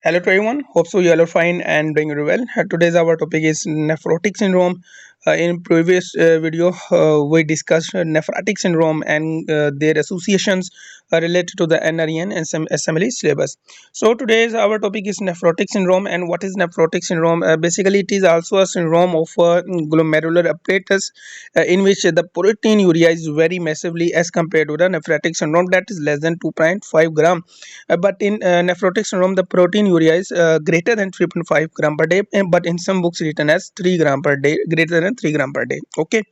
Hello to everyone. Hope so you all are fine and doing very well. Today's our topic is nephrotic syndrome. In previous video, we discussed nephrotic syndrome and their associations related to the NREN and some assembly syllabus. So today's our topic is nephrotic syndrome. And what is nephrotic syndrome? Basically, it is also a syndrome of glomerular apparatus in which the protein urea is very massively as compared to the nephrotic syndrome that is less than 2.5 gram. But in nephrotic syndrome, the protein urea is greater than 3.5 gram per day, but in some books written as 3 gram per day, greater than 3 gram per day. Okay.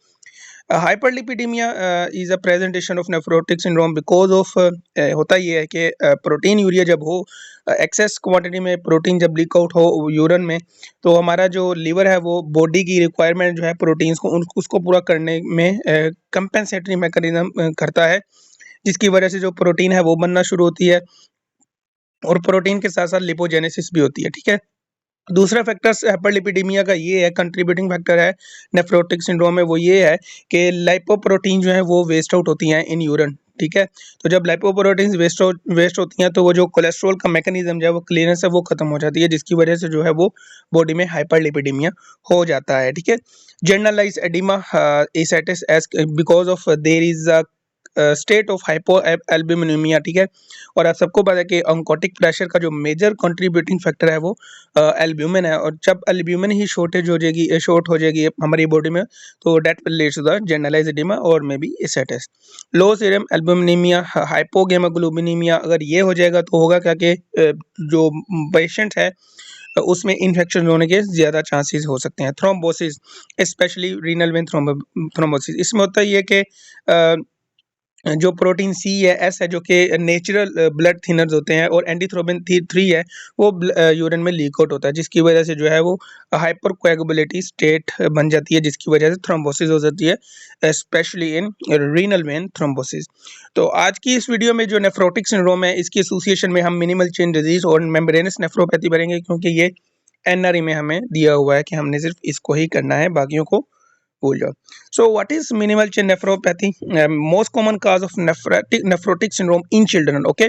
Hyperlipidemia is a presentation of nephrotic syndrome because of होता ये है कि protein urea जब हो axis quantity में protein जब leak out हो urine में, तो हमारा जो लीवर है वो बॉडी की रिक्वायरमेंट जो है प्रोटीन्स को उसको पूरा करने में कंपेंसेटरी मैकेनिज्म करता है, जिसकी वजह से जो प्रोटीन है वो बनना शुरू होती है और प्रोटीन के साथ साथ लिपोजेनेसिस भी होती है। ठीक है। दूसरा फैक्टर हाइपरलिपिडीमिया का ये है, कंट्रीब्यूटिंग फैक्टर है नेफ्रोटिक सिंड्रोम में, वो ये है कि लाइपोप्रोटीन जो है वो वेस्ट आउट होती हैं इन यूरिन। ठीक है। तो जब लाइपोप्रोटीन वेस्ट होती हैं तो वो जो कोलेस्ट्रॉल का मैकेनिज्म जो है वो क्लियरेंस है वो खत्म हो जाती है, जिसकी वजह से जो है वो बॉडी में हाइपरलिपिडीमिया हो जाता है। ठीक है। Generalise oedema ascites as because of there is a state of hypoalbuminaemia. ठीक है। और आप सबको पता है कि ऑन्कोटिक प्रेशर का जो मेजर कंट्रीब्यूटिंग फैक्टर है वो एल्ब्यूमिन है, और जब एल्ब्यूमिन ही शॉर्ट हो जाएगी हमारी बॉडी में, तो that will lead to the generalized edema और may be ascites. Low serum albuminemia, hypogammaglobulinemia, अगर ये हो जाएगा तो होगा क्या कि जो पेशेंट है उसमें इन्फेक्शन होने के ज़्यादा चांसेस हो सकते हैं। Thrombosis, specially renal vein thrombosis, इसमें होता है ये कि जो प्रोटीन सी है, एस है, जो कि नेचुरल ब्लड थिनर्स होते हैं, और एंटीथ्रोबिन 3 है वो यूरिन में लीक आउट होता है, जिसकी वजह से जो है वो हाइपर कोएगुलेबिलिटी स्टेट बन जाती है, जिसकी वजह से थ्रोम्बोसिस हो जाती है, specially in renal vein thrombosis. तो आज की इस वीडियो में जो नेफ्रोटिक सिंड्रोम है, इसकी एसोसिएशन में हम मिनिमल चेन डिजीज और मेम्ब्रेनस नेफ्रोपैथी भरेंगे, क्योंकि ये एनआरई में हमें दिया हुआ है कि हमने सिर्फ इसको ही करना है, बाकियों को भूल जाओ। So what is minimal chain nephropathy? Most common cause of nephrotic syndrome in children. Okay.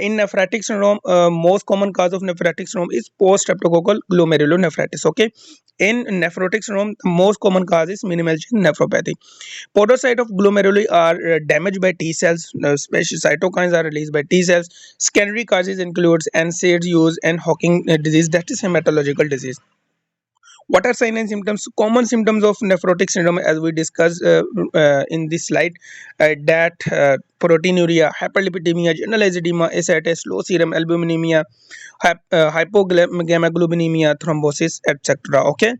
In nephrotic syndrome, most common cause of nephrotic syndrome is post-streptococcal glomerulonephritis. Okay. In nephrotic syndrome, the most common cause is minimal chain nephropathy. Podocyte of glomeruli are damaged by T cells. Special cytokines are released by T cells. Secondary causes includes NSAIDs use and Hawking disease, that is hematological disease. What are signs and symptoms? Common symptoms of nephrotic syndrome, as we discussed in this slide, that proteinuria, hyperlipidemia, generalized edema, ascites, low serum albuminemia, hypogammaglobulinemia, thrombosis, etc. Okay.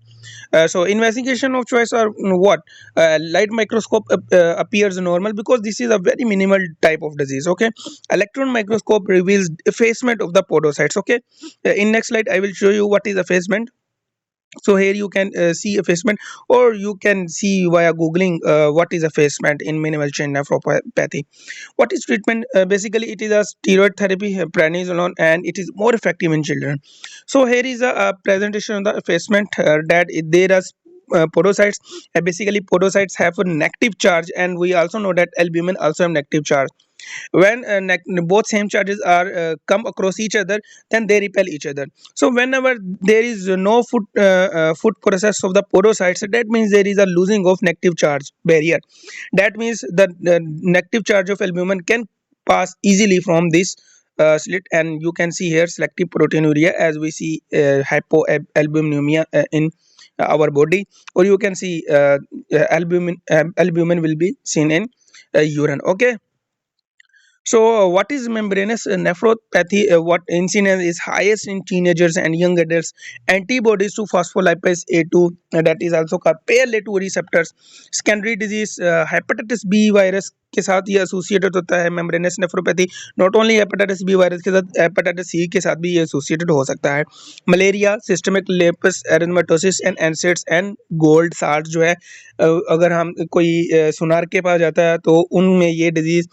So investigation of choice are what? Light microscope appears normal because this is a very minimal type of disease. Okay. Electron microscope reveals effacement of the podocytes. Okay. In next slide I will show you what is effacement. So here you can see effacement, or you can see via googling what is effacement in minimal chain nephropathy. What is treatment? Basically it is a steroid therapy, prednisolone, and it is more effective in children. So here is a presentation of the effacement, that there are podocytes. Basically podocytes have a negative charge, and we also know that albumin also have negative charge. When both same charges are come across each other, then they repel each other. So whenever there is no foot process of the podocytes, that means there is a losing of negative charge barrier. That means the negative charge of albumin can pass easily from this slit, and you can see here selective proteinuria, as we see hypoalbuminemia in our body, or you can see albumin will be seen in urine. Okay. So, what is membranous nephropathy? What incidence is highest in teenagers and young adults? Antibodies to phospholipase A2, that is also called PLA2 receptors. Secondary disease, hepatitis B virus के साथ ये associated होता है membranous nephropathy. Not only hepatitis B virus के साथ, hepatitis C के साथ भी ये एसोसिएटेड हो सकता है। Malaria, systemic lupus erythematosus and NSAIDs and gold salt जो है, अगर हम कोई सुनार के पास जाता है तो उनमें ये डिजीज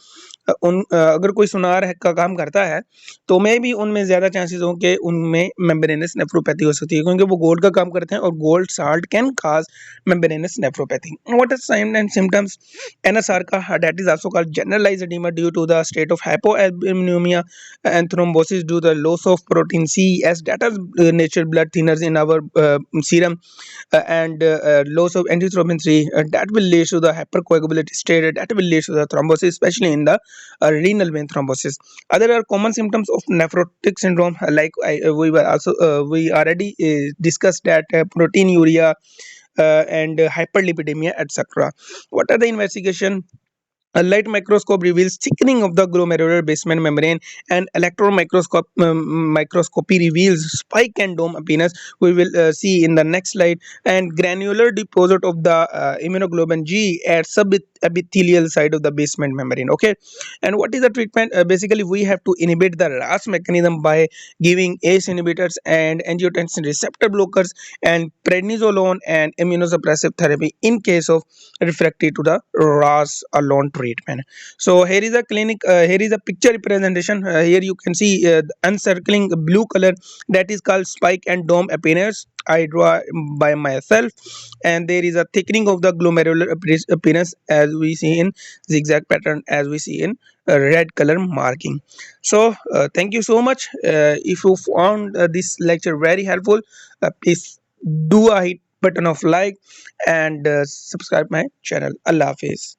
अगर कोई सुनार का काम करता है तो मैं भी उनमें ज़्यादा चांसेस हो कि उनमें मेम्ब्रेनस नेफ्रोपैथी हो सकती है, क्योंकि वो गोल्ड का काम करते हैं और gold salt can cause membranous nephropathy. What are sign and symptoms? NSR का that is also called generalized edema due to the state of hypoalbuminemia and thrombosis due to the loss of protein C as that is natural blood thinners in our serum, and loss of antithrombin 3 that will lead to the hypercoagulability state, that will lead to the thrombosis, especially in the renal vein thrombosis. Other are common symptoms of nephrotic syndrome, like we already discussed that proteinuria and hyperlipidemia, etc. What are the investigation? A light microscope reveals thickening of the glomerular basement membrane, and electron microscopy reveals spike and dome appearance. We will see in the next slide. And granular deposit of the immunoglobulin G at subepithelial side of the basement membrane. Okay, and what is the treatment? Basically, we have to inhibit the RAS mechanism by giving ACE inhibitors and angiotensin receptor blockers and prednisolone and immunosuppressive therapy in case of refractory to the RAS alone treatment. So here is a clinic. Here is a picture representation. Here you can see the encircling blue color, that is called spike and dome appearance. I draw by myself, and there is a thickening of the glomerular appearance as we see in zigzag pattern, as we see in red color marking. So thank you so much. If you found this lecture very helpful, please do a hit button of like and subscribe my channel. Allah Hafiz.